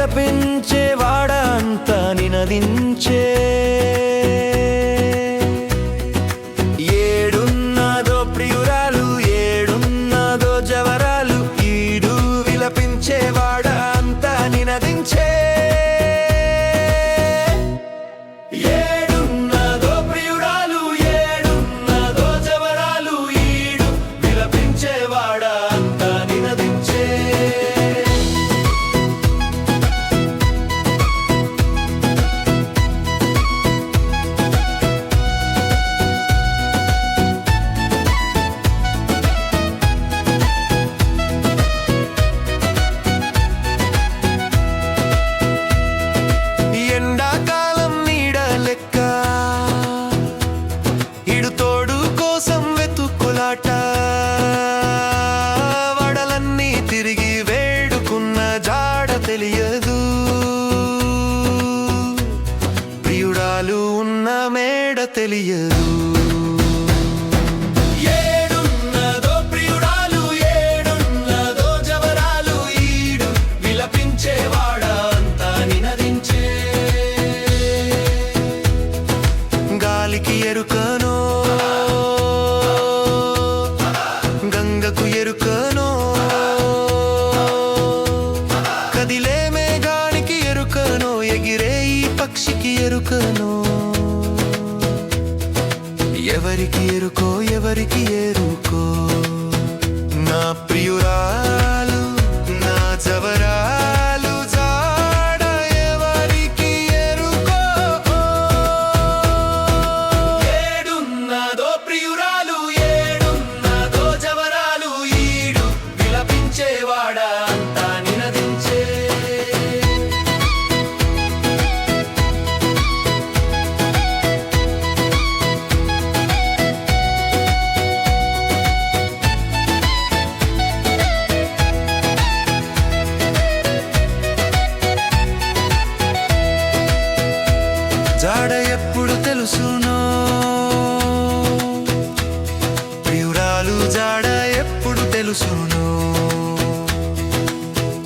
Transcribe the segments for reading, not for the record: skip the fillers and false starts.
విలపించేవాడంత నినదించే ఏడున్నదో ప్రియురాలు ఏడున్నదో జవరాలు ఈడు విలపించేవాడంత నినదించే వడలన్నీ తిరిగి వేడుకున్న జాడ తెలియదు ప్రియురాలు ఉన్న మేడ తెలియదు ఏడున్నదో ప్రియురాలు ఏడున్నదో జవరాలు ఈడు విలపించేవాడంతా నినదించే గాలికి ఎరుకనో గంగకు ఎరుకనో కదిలే మేఘానికి ఎరుకనో ఎగిరే ఈ పక్షికి ఎరుకనో ఎవరికి ఎరుకో ఎవరికి ఎరుకో నా ప్రియురాలు నా జవరాలు జాడ ఎవరికి ఎరుకో ఏడున్నదో ప్రియురాలు ఏడున్నదో జవరాలు ఈడు విలపించేవాడంతా నినదించే జాడ ఎప్పుడు తెలుసునో ప్రియురాలు జాడ ఎప్పుడు తెలుసునో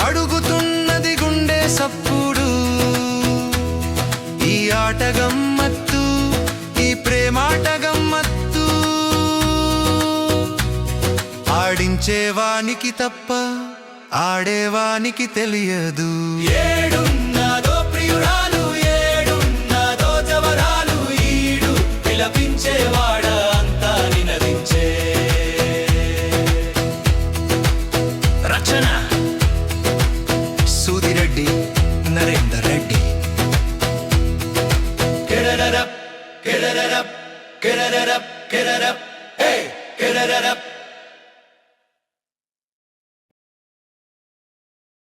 అడుగుతున్నది గుండె సప్పుడు ఈ ఆట గమ్మత్తు ఈ ప్రేమాట గమ్మత్తు ఆడించేవానికి తప్ప ఆడేవానికి తెలియదు ఏడున్నదో ప్రియురాలు ఏడున్నదో జవరాలు ఈడు విలపించేవాడంతా నినదించే రచన సూదిరెడ్డి నరేందర్ రెడ్డి కెరరరప్ కెరరరప్ కెరరరప్ కెరరప్ హే కెరరరప్